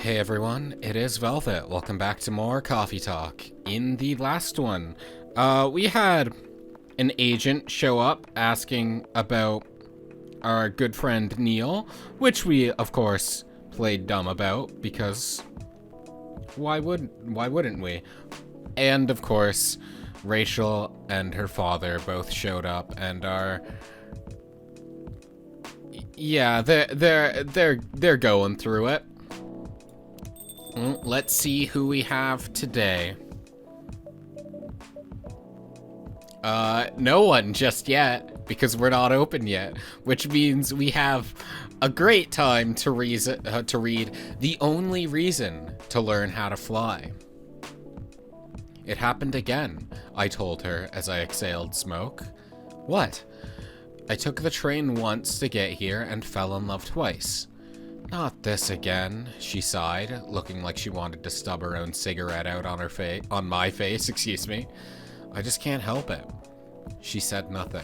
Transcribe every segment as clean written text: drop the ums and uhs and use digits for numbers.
Hey everyone, it is Velvet. Welcome back to more Coffee Talk. In the last one, we had an agent show up asking about our good friend Neil, which we, of course, played dumb about because why wouldn't we? And of course, Rachel and her father both showed up and are they're going through it. Let's see who we have today. No one just yet, because we're not open yet, which means we have a great time to read The Only Reason to Learn How to Fly. It happened again, I told her as I exhaled smoke. What? I took the train once to get here and fell in love twice. Not this again, she sighed, looking like she wanted to stub her own cigarette out on my face, excuse me. I just can't help it. She said nothing.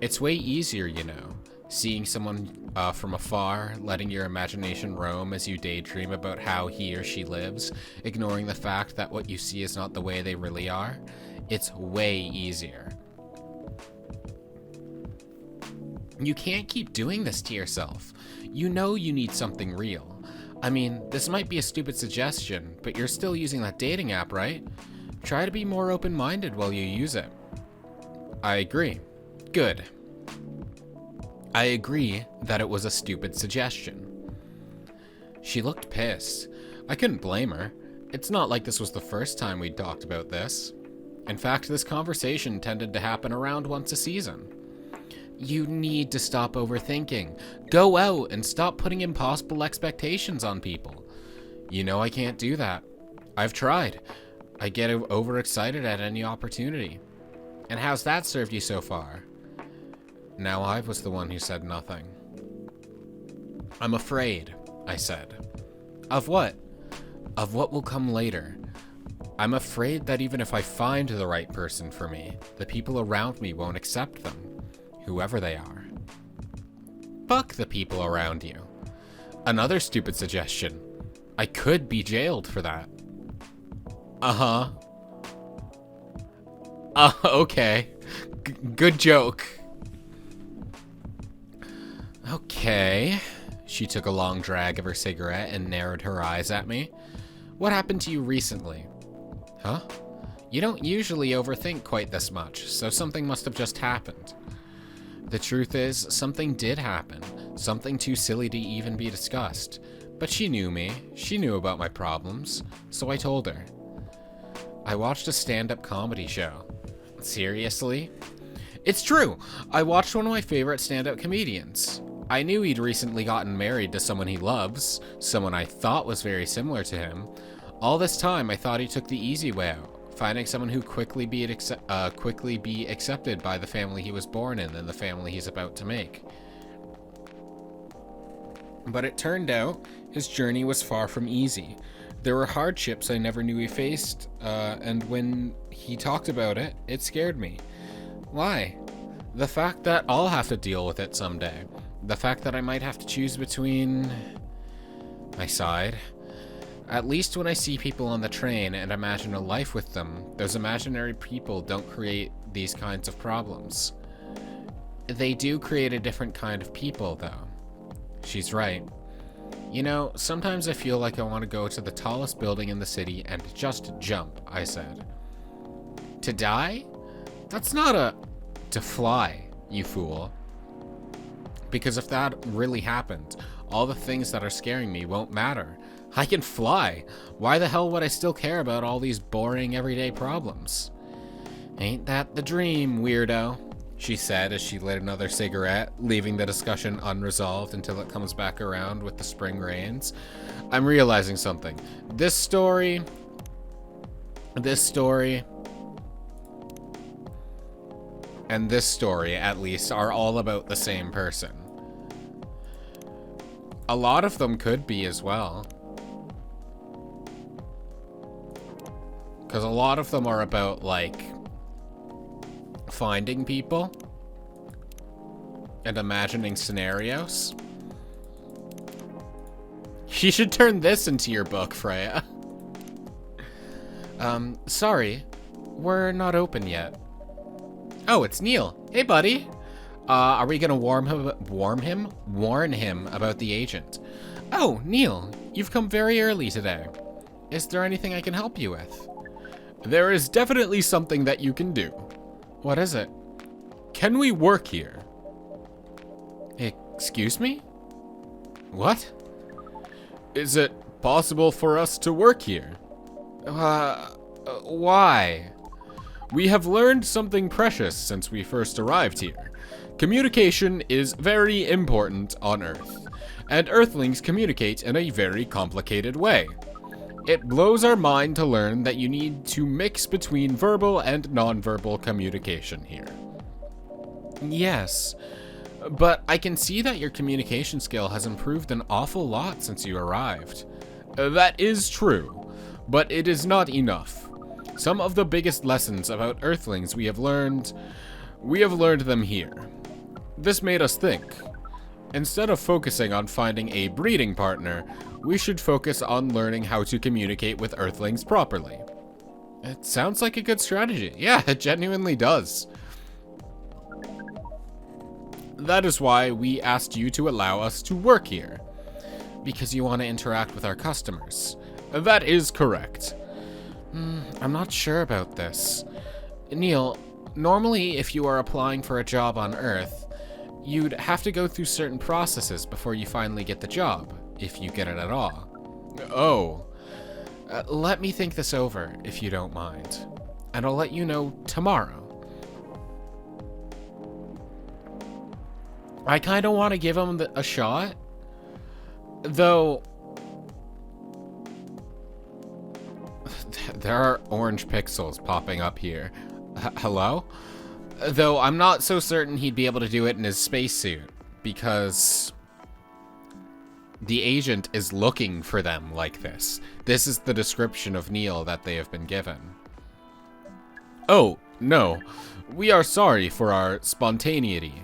It's way easier, you know, seeing someone from afar, letting your imagination roam as you daydream about how he or she lives, ignoring the fact that what you see is not the way they really are. It's way easier. You can't keep doing this to yourself. You know you need something real. I mean, this might be a stupid suggestion, but you're still using that dating app, right? Try to be more open-minded while you use it. I agree. Good. I agree that it was a stupid suggestion. She looked pissed. I couldn't blame her. It's not like this was the first time we'd talked about this. In fact, this conversation tended to happen around once a season. You need to stop overthinking. Go out and stop putting impossible expectations on people. You know I can't do that. I've tried. I get overexcited at any opportunity. And how's that served you so far? Now I was the one who said nothing. I'm afraid, I said. Of what? Of what will come later. I'm afraid that even if I find the right person for me, the people around me won't accept them. Whoever they are. Fuck the people around you. Another stupid suggestion. I could be jailed for that. Okay. Good joke. Okay. She took a long drag of her cigarette and narrowed her eyes at me. What happened to you recently? Huh? You don't usually overthink quite this much, so something must have just happened. The truth is, something did happen. Something too silly to even be discussed. But she knew me. She knew about my problems. So I told her. I watched a stand-up comedy show. Seriously? It's true! I watched one of my favorite stand-up comedians. I knew he'd recently gotten married to someone he loves, someone I thought was very similar to him. All this time, I thought he took the easy way out. Finding someone who quickly be accepted by the family he was born in and the family he's about to make. But it turned out his journey was far from easy. There were hardships I never knew he faced, and when he talked about it, it scared me. Why? The fact that I'll have to deal with it someday. The fact that I might have to choose between... I sighed. At least when I see people on the train and imagine a life with them, those imaginary people don't create these kinds of problems. They do create a different kind of people, though. She's right. You know, sometimes I feel like I want to go to the tallest building in the city and just jump, I said. To die? That's not to fly, you fool. Because if that really happened, all the things that are scaring me won't matter. I can fly. Why the hell would I still care about all these boring everyday problems? Ain't that the dream, weirdo? She said as she lit another cigarette, leaving the discussion unresolved until it comes back around with the spring rains. I'm realizing something. This story, and this story, at least, are all about the same person. A lot of them could be as well. Because a lot of them are about, like, finding people and imagining scenarios. You should turn this into your book, Freya. Sorry. We're not open yet. Oh, it's Neil. Hey, buddy. Are we gonna warn him about the agent? Oh, Neil, you've come very early today. Is there anything I can help you with? There is definitely something that you can do. What is it? Can we work here? Excuse me? What? Is it possible for us to work here? Why? We have learned something precious since we first arrived here. Communication is very important on Earth, and Earthlings communicate in a very complicated way. It blows our mind to learn that you need to mix between verbal and nonverbal communication here. Yes, but I can see that your communication skill has improved an awful lot since you arrived. That is true, but it is not enough. Some of the biggest lessons about Earthlings we have learned them here. This made us think. Instead of focusing on finding a breeding partner, we should focus on learning how to communicate with Earthlings properly. It sounds like a good strategy. Yeah, it genuinely does. That is why we asked you to allow us to work here. Because you want to interact with our customers. That is correct. I'm not sure about this. Neil, normally if you are applying for a job on Earth, you'd have to go through certain processes before you finally get the job, if you get it at all. Oh. Let me think this over, if you don't mind. And I'll let you know tomorrow. I kind of want to give him a shot. Though... There are orange pixels popping up here. Hello? Though I'm not so certain he'd be able to do it in his spacesuit, because the agent is looking for them like this. This is the description of Neil that they have been given. Oh, no. We are sorry for our spontaneity.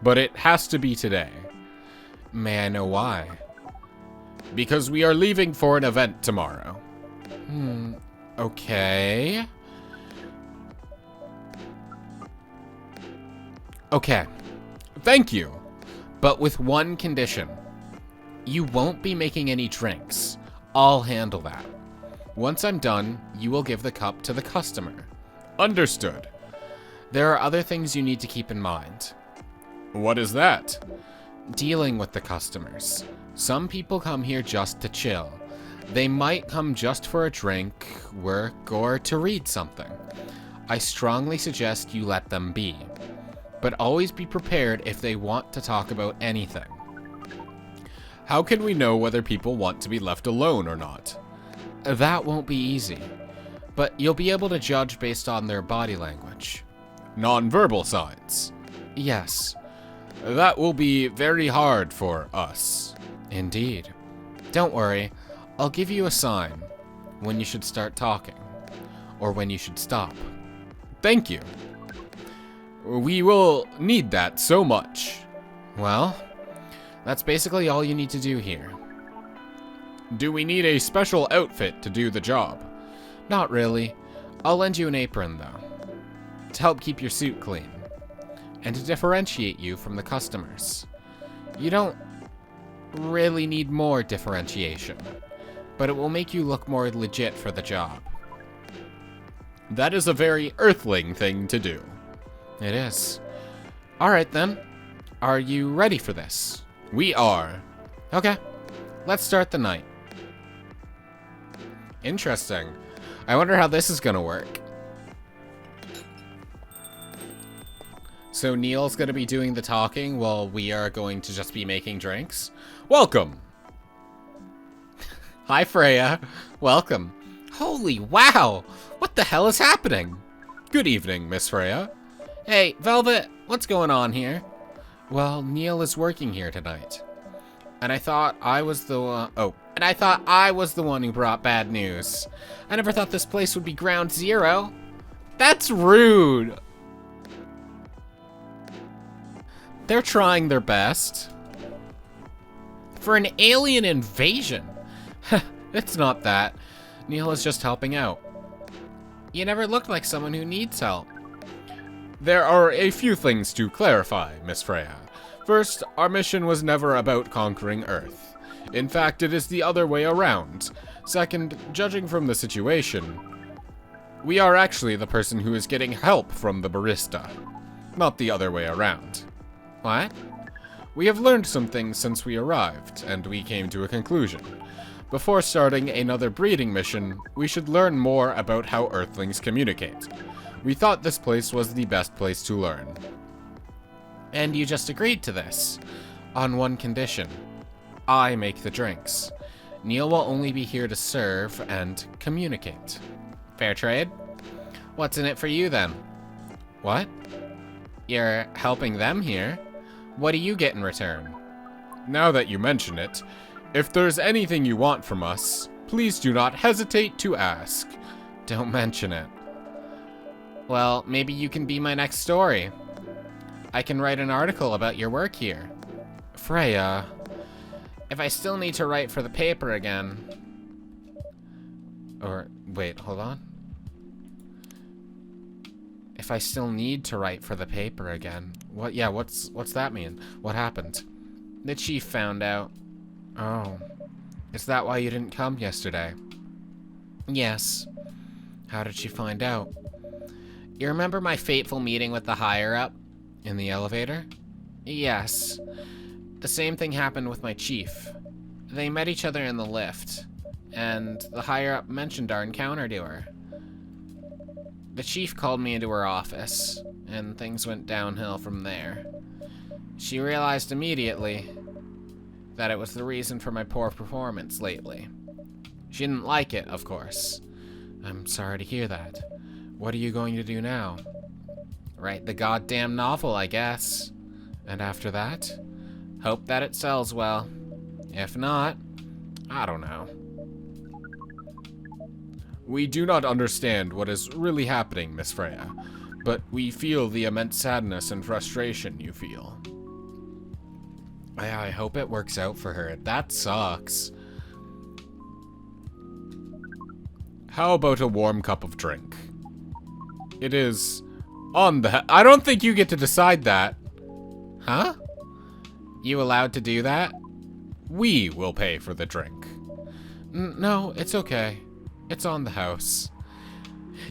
But it has to be today. May I know why? Because we are leaving for an event tomorrow. Okay. Okay. Thank you. But with one condition. You won't be making any drinks. I'll handle that. Once I'm done, you will give the cup to the customer. Understood. There are other things you need to keep in mind. What is that? Dealing with the customers. Some people come here just to chill. They might come just for a drink, work, or to read something. I strongly suggest you let them be. But always be prepared if they want to talk about anything. How can we know whether people want to be left alone or not? That won't be easy, but you'll be able to judge based on their body language. Non-verbal signs. Yes. That will be very hard for us. Indeed. Don't worry, I'll give you a sign when you should start talking, or when you should stop. Thank you. We will need that so much. Well, that's basically all you need to do here. Do we need a special outfit to do the job? Not really. I'll lend you an apron, though, to help keep your suit clean, and to differentiate you from the customers. You don't really need more differentiation, but it will make you look more legit for the job. That is a very Earthling thing to do. It is. Alright then. Are you ready for this? We are. Okay. Let's start the night. Interesting. I wonder how this is gonna work. So Neil's gonna be doing the talking while we are going to just be making drinks? Welcome! Hi, Freya. Welcome. Holy wow! What the hell is happening? Good evening, Miss Freya. Hey, Velvet, what's going on here? Well, Neil is working here tonight. And I thought I was the one who brought bad news. I never thought this place would be ground zero. That's rude. They're trying their best. For an alien invasion? It's not that. Neil is just helping out. You never look like someone who needs help. There are a few things to clarify, Miss Freya. First, our mission was never about conquering Earth. In fact, it is the other way around. Second, judging from the situation, we are actually the person who is getting help from the barista, not the other way around. What? We have learned some things since we arrived, and we came to a conclusion. Before starting another breeding mission, we should learn more about how Earthlings communicate. We thought this place was the best place to learn. And you just agreed to this? On one condition. I make the drinks. Neil will only be here to serve and communicate. Fair trade? What's in it for you then? What? You're helping them here? What do you get in return? Now that you mention it, if there's anything you want from us, please do not hesitate to ask. Don't mention it. Well, maybe you can be my next story. I can write an article about your work here. Freya, if I still need to write for the paper again... Or, wait, hold on. If I still need to write for the paper again... What? Yeah, what's that mean? What happened? The chief found out. Oh. Is that why you didn't come yesterday? Yes. How did she find out? You remember my fateful meeting with the higher-up? In the elevator? Yes. The same thing happened with my chief. They met each other in the lift, and the higher-up mentioned our encounter to her. The chief called me into her office, and things went downhill from there. She realized immediately that it was the reason for my poor performance lately. She didn't like it, of course. I'm sorry to hear that. What are you going to do now? Write the goddamn novel, I guess. And after that, hope that it sells well. If not, I don't know. We do not understand what is really happening, Miss Freya, but we feel the immense sadness and frustration you feel. I hope it works out for her. That sucks. How about a warm cup of drink? It is on the... I don't think you get to decide that. Huh? You allowed to do that? We will pay for the drink. No, it's okay. It's on the house.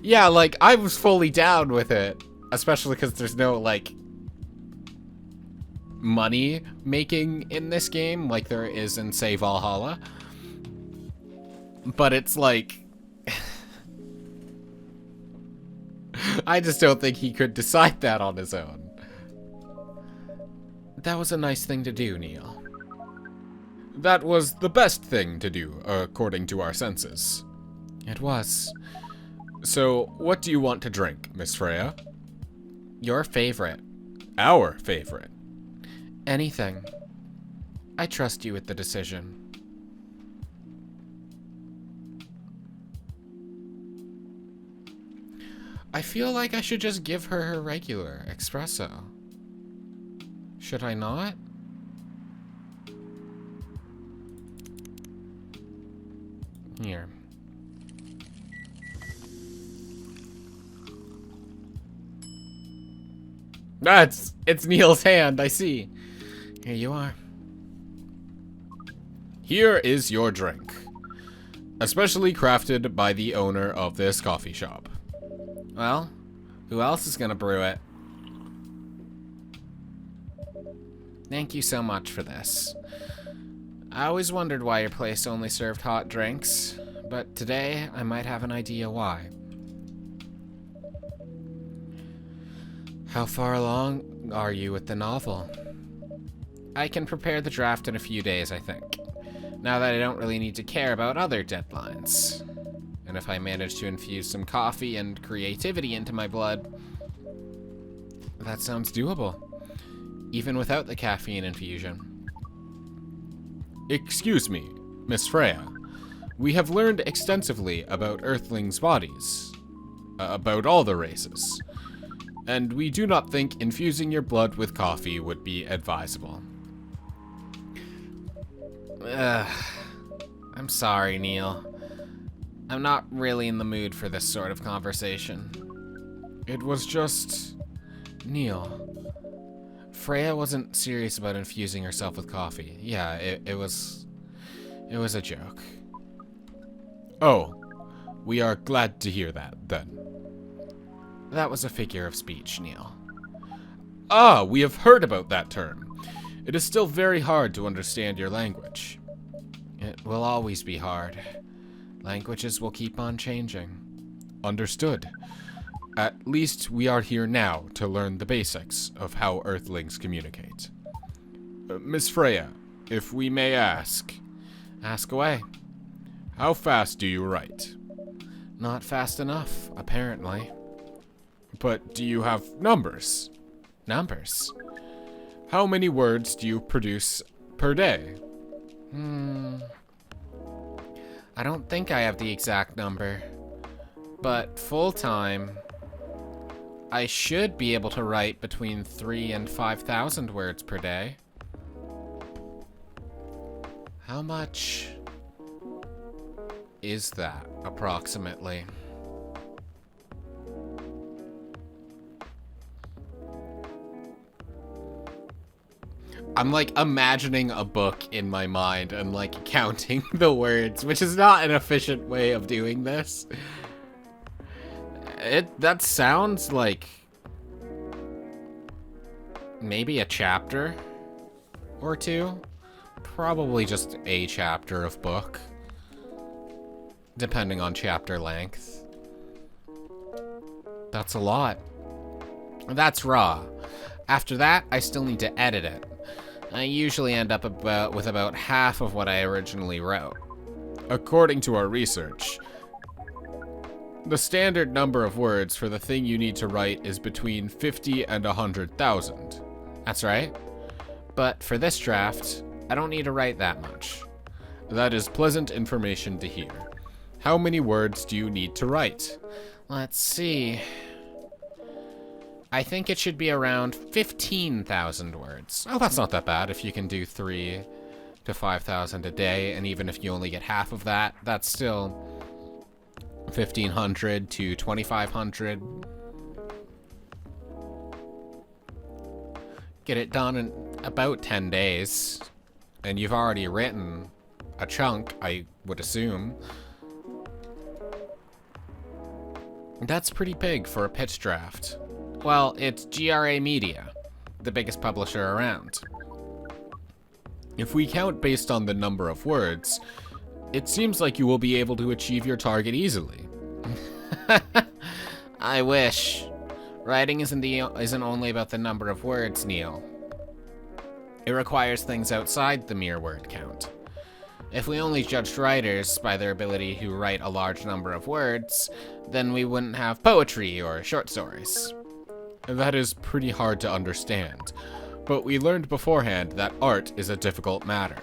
Yeah, like, I was fully down with it. Especially because there's no, like, money making in this game like there is in, say, Valhalla. But it's like... I just don't think he could decide that on his own. That was a nice thing to do, Neil. That was the best thing to do, according to our senses. It was. So, what do you want to drink, Miss Freya? Your favorite. Our favorite. Anything. I trust you with the decision. I feel like I should just give her her regular espresso. Should I not? Here. It's Neil's hand, I see. Here you are. Here is your drink. Especially crafted by the owner of this coffee shop. Well, who else is gonna brew it? Thank you so much for this. I always wondered why your place only served hot drinks, but today I might have an idea why. How far along are you with the novel? I can prepare the draft in a few days, I think. Now that I don't really need to care about other deadlines. And if I manage to infuse some coffee and creativity into my blood, that sounds doable. Even without the caffeine infusion. Excuse me, Miss Freya. We have learned extensively about Earthlings' bodies. About all the races. And we do not think infusing your blood with coffee would be advisable. I'm sorry, Neil. I'm not really in the mood for this sort of conversation. It was just... Neil. Freya wasn't serious about infusing herself with coffee. Yeah, it was a joke. Oh, we are glad to hear that, then. That was a figure of speech, Neil. Ah, we have heard about that term. It is still very hard to understand your language. It will always be hard. Languages will keep on changing. Understood. At least we are here now to learn the basics of how Earthlings communicate. Miss Freya, if we may ask. Ask away. How fast do you write? Not fast enough, apparently. But do you have numbers? Numbers? How many words do you produce per day? I don't think I have the exact number. But full-time, I should be able to write between 3,000 and 5,000 words per day. How much is that, approximately? I'm like imagining a book in my mind and like counting the words, which is not an efficient way of doing this. That sounds like maybe a chapter or two. Probably just a chapter of book, depending on chapter length. That's a lot. That's raw. After that, I still need to edit it. I usually end up with about half of what I originally wrote. According to our research, the standard number of words for the thing you need to write is between 50 and 100,000. That's right. But for this draft, I don't need to write that much. That is pleasant information to hear. How many words do you need to write? Let's see. I think it should be around 15,000 words. Oh, that's not that bad if you can do 3,000 to 5,000 a day, and even if you only get half of that, that's still 1,500 to 2,500. Get it done in about 10 days, and you've already written a chunk, I would assume. That's pretty big for a pitch draft. Well, it's GRA Media, the biggest publisher around. If we count based on the number of words, it seems like you will be able to achieve your target easily. I wish. Writing isn't only about the number of words, Neil. It requires things outside the mere word count. If we only judged writers by their ability to write a large number of words, then we wouldn't have poetry or short stories. That is pretty hard to understand, but we learned beforehand that art is a difficult matter,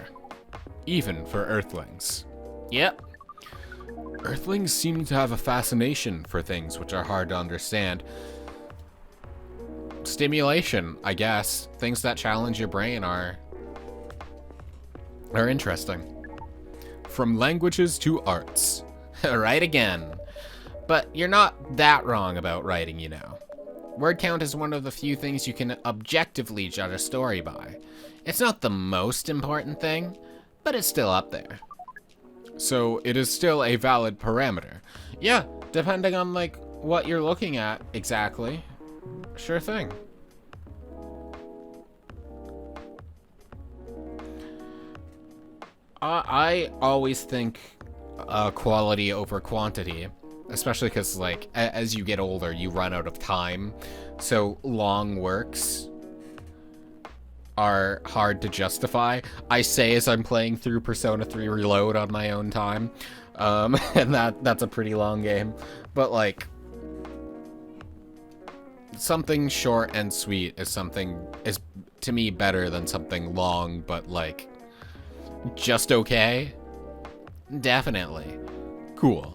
even for Earthlings. Yep. Earthlings seem to have a fascination for things which are hard to understand. Stimulation, I guess. Things that challenge your brain are interesting. From languages to arts. Right again. But you're not that wrong about writing, you know. Word count is one of the few things you can objectively judge a story by. It's not the most important thing, but it's still up there. So it is still a valid parameter. Yeah, depending on like what you're looking at exactly. Sure thing. I always think quality over quantity. Especially because, like, as you get older, you run out of time. So long works are hard to justify. I say as I'm playing through Persona 3 Reload on my own time. And that's a pretty long game. But, like, something short and sweet is to me, better than something long, but, like, just okay. Definitely. Cool.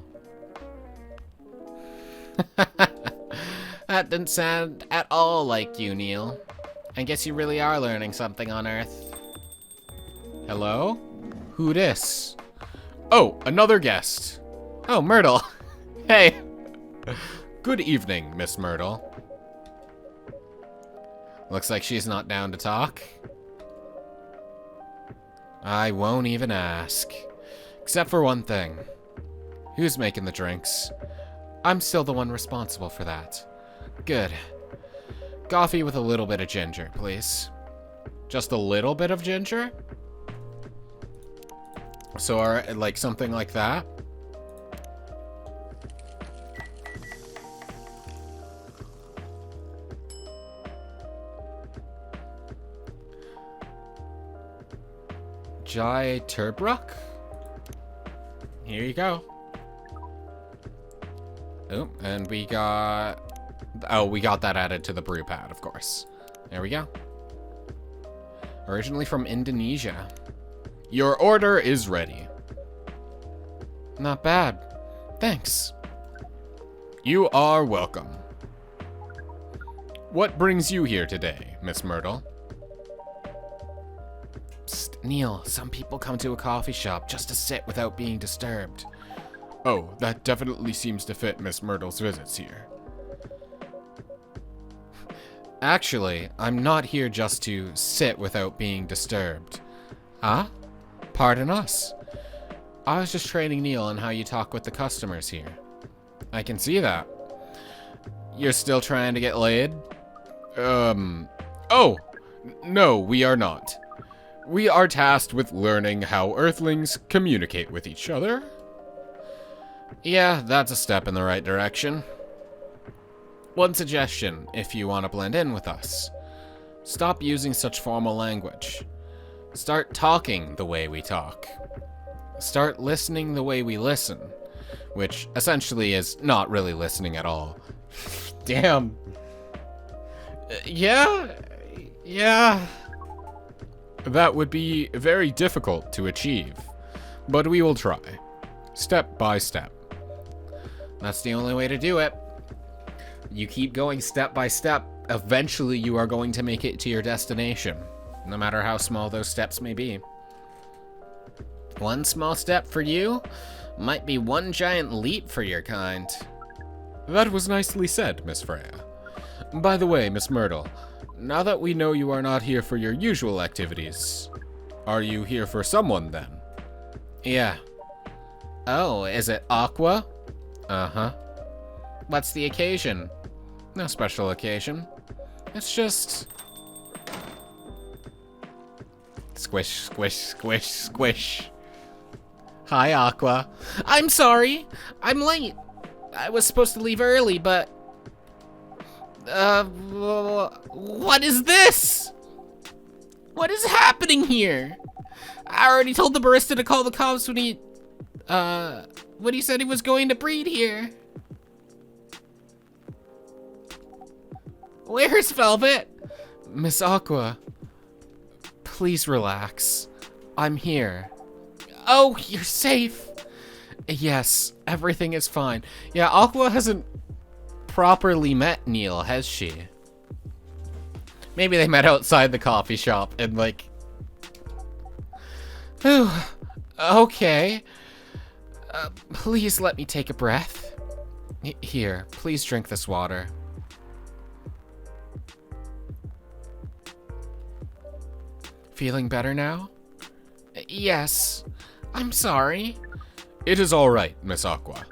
That didn't sound at all like you, Neil. I guess you really are learning something on Earth. Hello? Who dis? Oh, another guest. Oh, Myrtle. Hey. Good evening, Miss Myrtle. Looks like she's not down to talk. I won't even ask. Except for one thing. Who's making the drinks? I'm still the one responsible for that. Good. Coffee with a little bit of ginger, please. Just a little bit of ginger? So, like something like that? Jai Turbruck? Here you go. Oh, and we got... Oh, we got that added to the brew pad, of course. There we go. Originally from Indonesia. Your order is ready. Not bad. Thanks. You are welcome. What brings you here today, Miss Myrtle? Psst, Neil, some people come to a coffee shop just to sit without being disturbed. Oh, that definitely seems to fit Miss Myrtle's visits here. Actually, I'm not here just to sit without being disturbed. Huh? Pardon us. I was just training Neil on how you talk with the customers here. I can see that. You're still trying to get laid? Oh! No, we are not. We are tasked with learning how Earthlings communicate with each other. Yeah, that's a step in the right direction. One suggestion, if you want to blend in with us. Stop using such formal language. Start talking the way we talk. Start listening the way we listen. Which, essentially, is not really listening at all. Damn. Yeah. That would be very difficult to achieve. But we will try. Step by step. That's the only way to do it. You keep going step by step, eventually you are going to make it to your destination, no matter how small those steps may be. One small step for you might be one giant leap for your kind. That was nicely said, Miss Freya. By the way, Miss Myrtle, now that we know you are not here for your usual activities, are you here for someone then? Yeah. Oh, is it Aqua? Uh-huh. What's the occasion? No special occasion. It's just... Squish, squish, squish, squish. Hi, Aqua. I'm sorry. I'm late. I was supposed to leave early, but... what is this? What is happening here? I already told the barista to call the cops when he said he was going to breed here. Where's Velvet? Miss Aqua, please relax. I'm here. Oh, you're safe. Yes, everything is fine. Yeah, Aqua hasn't properly met Neil, has she? Maybe they met outside the coffee shop and like... Whew. Okay. Please let me take a breath. Here, please drink this water. Feeling better now? Yes. I'm sorry. It is all right, Miss Aqua.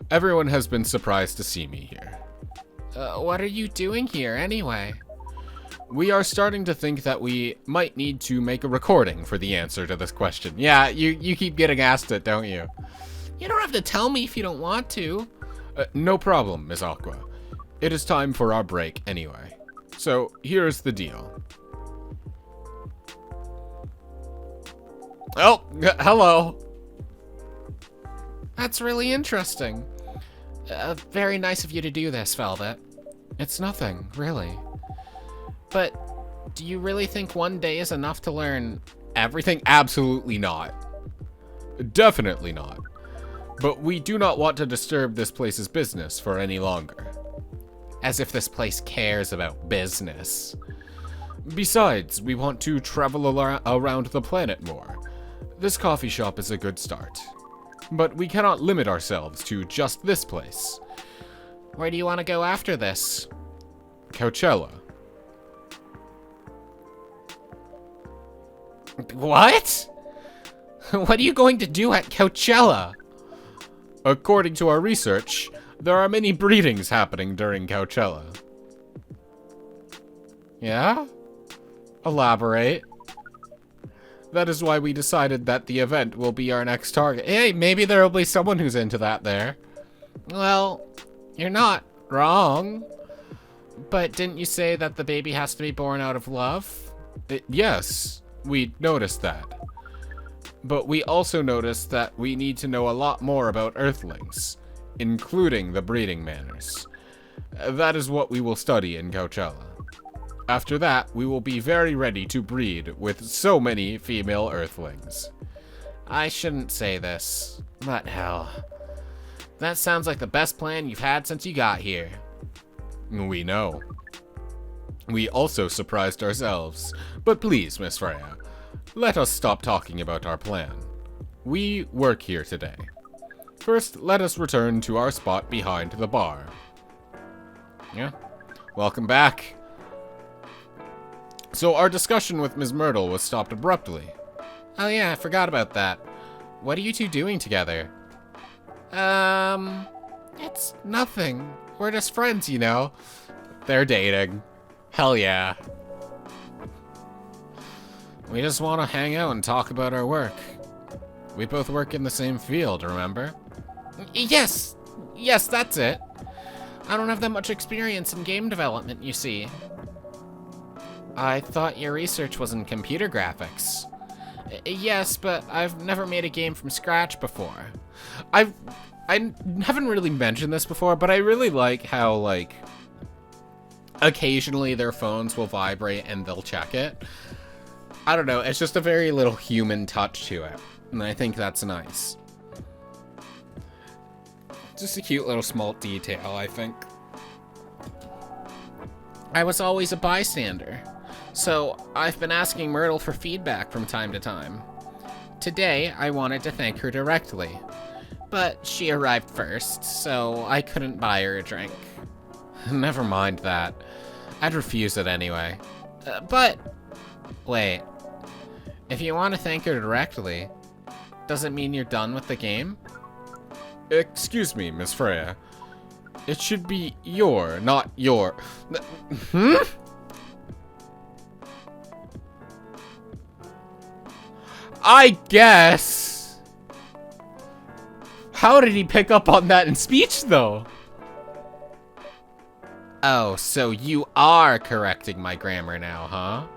Everyone has been surprised to see me here. What are you doing here, anyway? We are starting to think that we might need to make a recording for the answer to this question. Yeah, you keep getting asked it, don't you? You don't have to tell me if you don't want to. No problem, Miss Aqua. It is time for our break anyway. So, here's the deal. Oh, hello. That's really interesting. Very nice of you to do this, Velvet. It's nothing, really. But do you really think one day is enough to learn everything? Absolutely not. Definitely not. But we do not want to disturb this place's business for any longer. As if this place cares about business. Besides, we want to travel around the planet more. This coffee shop is a good start. But we cannot limit ourselves to just this place. Where do you want to go after this? Coachella. What? What are you going to do at Coachella? According to our research, there are many breedings happening during Coachella. Yeah? Elaborate. That is why we decided that the event will be our next target. Hey, maybe there will be someone who's into that there. Well, you're not wrong. But didn't you say that the baby has to be born out of love? Yes, we noticed that. But we also noticed that we need to know a lot more about Earthlings, including the breeding manners. That is what we will study in Coachella. After that, we will be very ready to breed with so many female Earthlings. I shouldn't say this, but hell. That sounds like the best plan you've had since you got here. We know. We also surprised ourselves. But please, Miss Freya, let us stop talking about our plan. We work here today. First, let us return to our spot behind the bar. Yeah. Welcome back. So our discussion with Ms. Myrtle was stopped abruptly. Oh yeah, I forgot about that. What are you two doing together? It's nothing. We're just friends, you know. They're dating. Hell yeah. We just want to hang out and talk about our work. We both work in the same field, remember? Yes, that's it. I don't have that much experience in game development, you see. I thought your research was in computer graphics. Yes, but I've never made a game from scratch before. I haven't really mentioned this before, but I really like how, like, occasionally their phones will vibrate and they'll check it. I don't know, it's just a very little human touch to it, and I think that's nice. Just a cute little small detail, I think. I was always a bystander, so I've been asking Myrtle for feedback from time to time. Today, I wanted to thank her directly, but she arrived first, so I couldn't buy her a drink. Never mind that. I'd refuse it anyway. But, wait. If you want to thank her directly, does it mean you're done with the game? Excuse me, Miss Freya. It should be your, not your. I guess. How did he pick up on that in speech, though? Oh, so you are correcting my grammar now, huh?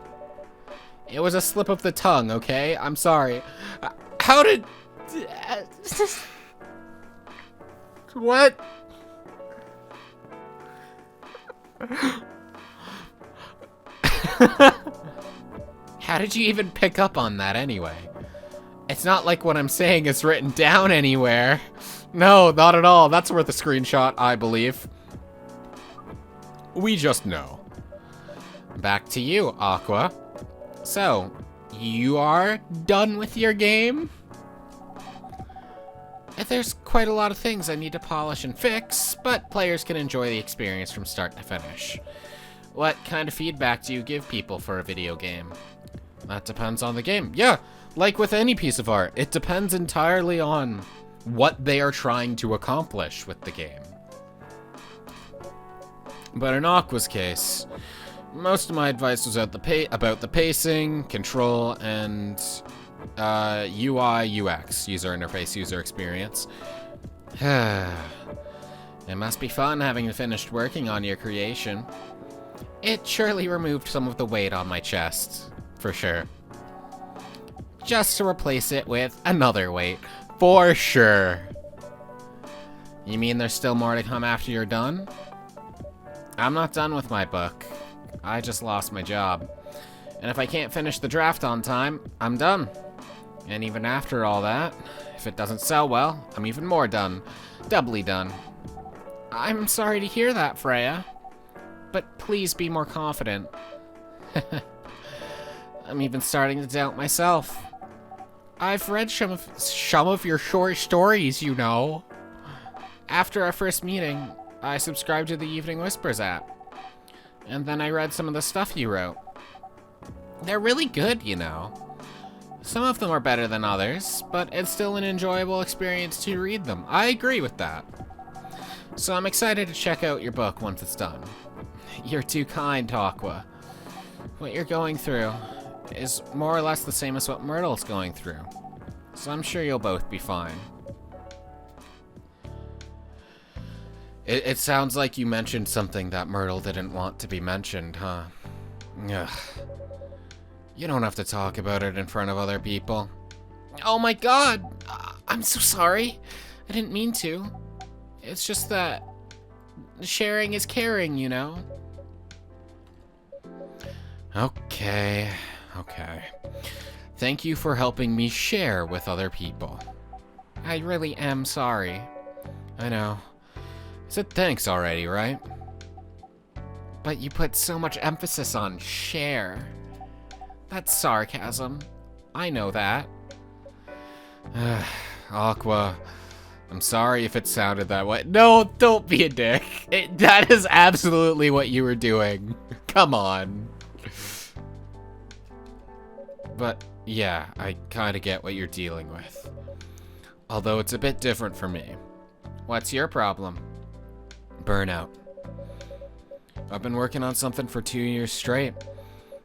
It was a slip of the tongue, okay? I'm sorry. How did... What? How did you even pick up on that anyway? It's not like what I'm saying is written down anywhere. No, not at all. That's worth a screenshot, I believe. We just know. Back to you, Aqua. So, you are done with your game? There's quite a lot of things I need to polish and fix, but players can enjoy the experience from start to finish. What kind of feedback do you give people for a video game? That depends on the game. Yeah, like with any piece of art, it depends entirely on what they are trying to accomplish with the game. But in Aqua's case, most of my advice was about the pacing, control, and UI, UX, user interface, user experience. It must be fun having finished working on your creation. It surely removed some of the weight on my chest, for sure. Just to replace it with another weight, for sure. You mean there's still more to come after you're done? I'm not done with my book. I just lost my job. And if I can't finish the draft on time, I'm done. And even after all that, if it doesn't sell well, I'm even more done. Doubly done. I'm sorry to hear that, Freya. But please be more confident. I'm even starting to doubt myself. I've read some of your short stories, you know. After our first meeting, I subscribed to the Evening Whispers app. And then I read some of the stuff you wrote. They're really good, you know. Some of them are better than others, but it's still an enjoyable experience to read them. I agree with that. So I'm excited to check out your book once it's done. You're too kind, Aqua. What you're going through is more or less the same as what Myrtle's going through. So I'm sure you'll both be fine. It sounds like you mentioned something that Myrtle didn't want to be mentioned, huh? Ugh. You don't have to talk about it in front of other people. Oh my god! I'm so sorry. I didn't mean to. It's just that sharing is caring, you know? Okay. Thank you for helping me share with other people. I really am sorry. I know. I said thanks already, right? But you put so much emphasis on share. That's sarcasm. I know that. Aqua, I'm sorry if it sounded that way. No, don't be a dick. That is absolutely what you were doing. Come on. But yeah, I kinda get what you're dealing with. Although it's a bit different for me. What's your problem? Burnout. I've been working on something for 2 years straight,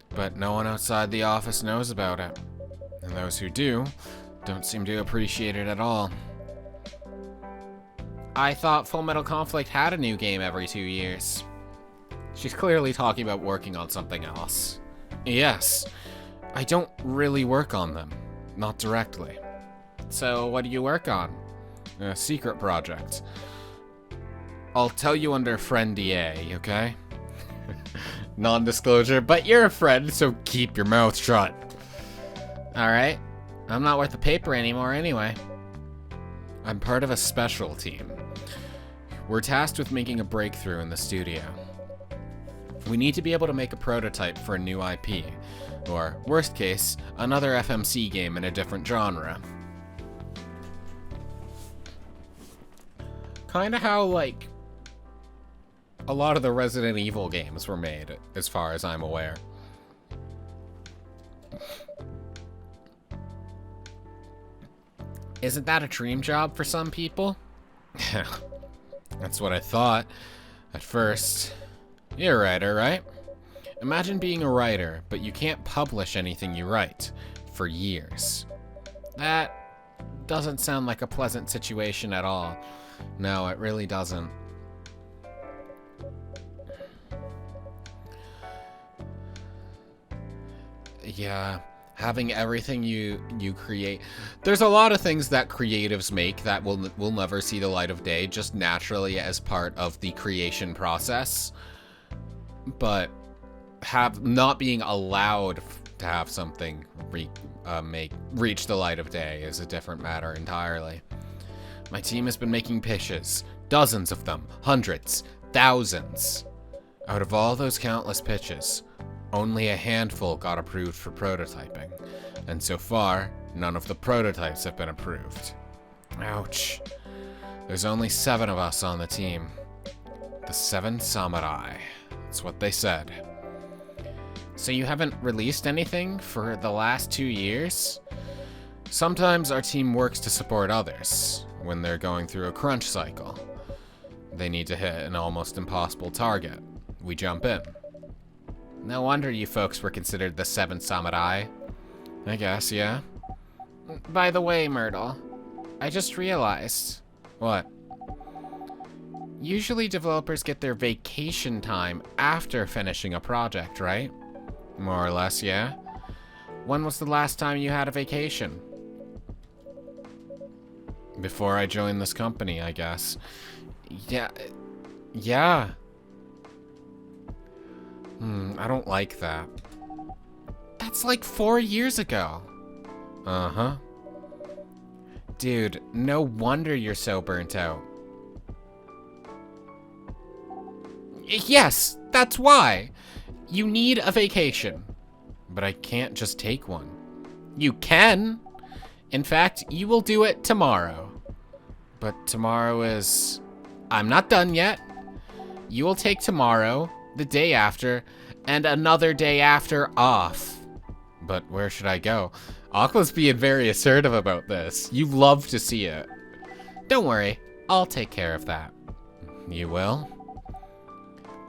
but no one outside the office knows about it. And those who do, don't seem to appreciate it at all. I thought Fullmetal Conflict had a new game every 2 years. She's clearly talking about working on something else. Yes, I don't really work on them. Not directly. So what do you work on? A secret project. I'll tell you under friend DA, okay? Non-disclosure, but you're a friend, so keep your mouth shut. Alright. I'm not worth the paper anymore anyway. I'm part of a special team. We're tasked with making a breakthrough in the studio. We need to be able to make a prototype for a new IP, or, worst case, another FMC game in a different genre. Kinda how, like, a lot of the Resident Evil games were made, as far as I'm aware. Isn't that a dream job for some people? That's what I thought, at first. You're a writer, right? Imagine being a writer, but you can't publish anything you write, for years. That doesn't sound like a pleasant situation at all. No, it really doesn't. Yeah, having everything you create. There's a lot of things that creatives make that will never see the light of day, just naturally as part of the creation process. But not being allowed to have something reach the light of day is a different matter entirely. My team has been making pitches, dozens of them, hundreds, thousands. Out of all those countless pitches, only a handful got approved for prototyping, and so far, none of the prototypes have been approved. Ouch. There's only 7 of us on the team. The 7 samurai. That's what they said. So you haven't released anything for the last 2 years? Sometimes our team works to support others when they're going through a crunch cycle. They need to hit an almost impossible target. We jump in. No wonder you folks were considered the 7 samurai. I guess, yeah. By the way, Myrtle, I just realized. What? Usually developers get their vacation time after finishing a project, right? More or less, yeah? When was the last time you had a vacation? Before I joined this company, I guess. Yeah. I don't like that. That's like 4 years ago. Uh-huh. Dude, no wonder you're so burnt out. Yes, that's why. You need a vacation. But I can't just take one. You can. In fact, you will do it tomorrow. But tomorrow is... I'm not done yet. You will take tomorrow, the day after, and another day after off. But where should I go? Aqua's being very assertive about this. You love to see it. Don't worry, I'll take care of that. You will?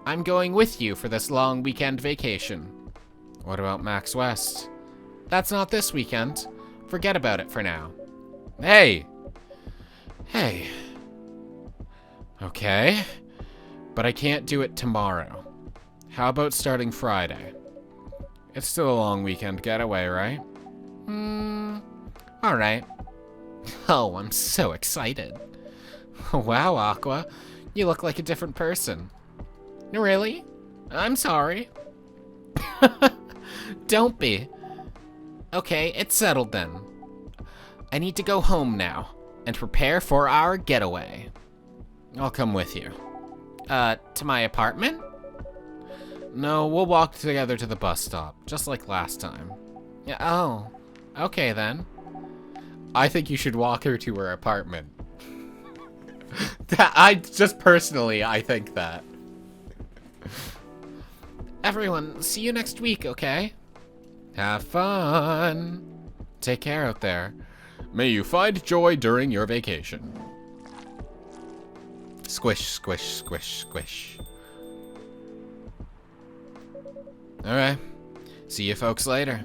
I'm going with you for this long weekend vacation. What about Max West? That's not this weekend. Forget about it for now. Hey! Hey. Okay. But I can't do it tomorrow. How about starting Friday? It's still a long weekend getaway, right? Alright. Oh, I'm so excited. Wow, Aqua. You look like a different person. Really? I'm sorry. Don't be. Okay, it's settled then. I need to go home now and prepare for our getaway. I'll come with you. To my apartment? No, we'll walk together to the bus stop, just like last time. Yeah, oh, okay then. I think you should walk her to her apartment. I think that. Everyone, see you next week, okay? Have fun. Take care out there. May you find joy during your vacation. Squish, squish, squish, squish. Alright. See you folks later.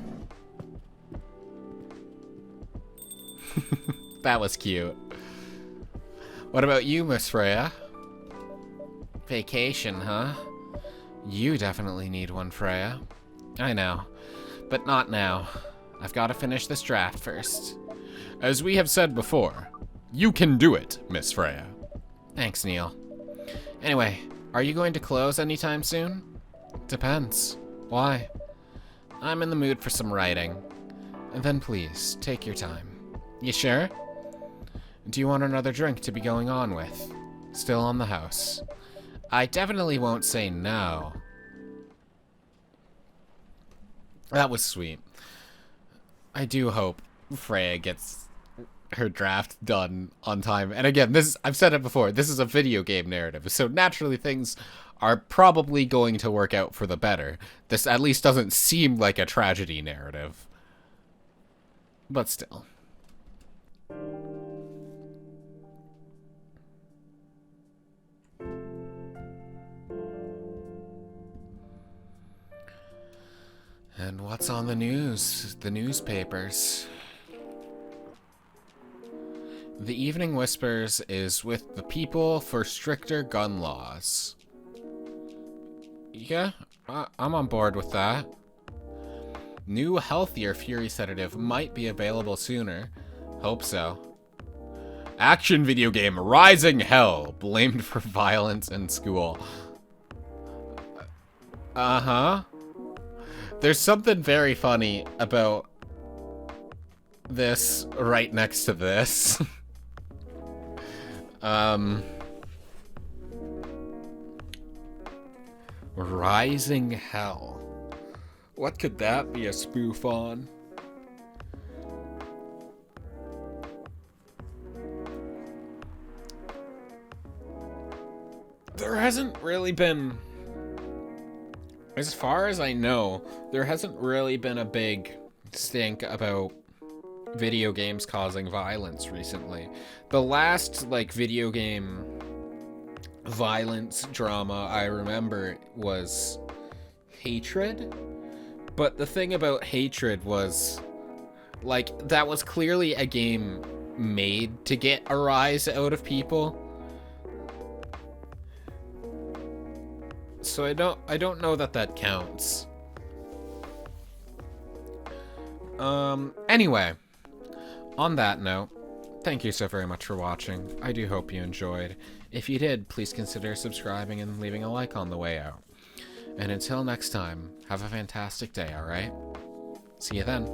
That was cute. What about you, Miss Freya? Vacation, huh? You definitely need one, Freya. I know. But not now. I've got to finish this draft first. As we have said before, you can do it, Miss Freya. Thanks, Neil. Anyway, are you going to close anytime soon? Depends. Why? I'm in the mood for some writing. And then please, take your time. You sure? Do you want another drink to be going on with? Still on the house. I definitely won't say no. That was sweet. I do hope Freya gets her draft done on time. And again, I've said it before, this is a video game narrative, so naturally things are probably going to work out for the better. This at least doesn't seem like a tragedy narrative. But still. And what's on the news? The newspapers. The Evening Whispers is with the people for stricter gun laws. Yeah, I'm on board with that. New, healthier Fury sedative might be available sooner. Hope so. Action video game Rising Hell, blamed for violence in school. Uh-huh. There's something very funny about this right next to this. Rising Hell. What could that be a spoof on? There hasn't really been... As far as I know, there hasn't really been a big stink about video games causing violence recently. The last, like, video game violence drama I remember was Hatred. But the thing about Hatred was, like, that was clearly a game made to get a rise out of people. So I don't know that counts. Anyway, on that note, thank you so very much for watching. I do hope you enjoyed. If you did, please consider subscribing and leaving a like on the way out. And until next time, have a fantastic day, alright? See you then.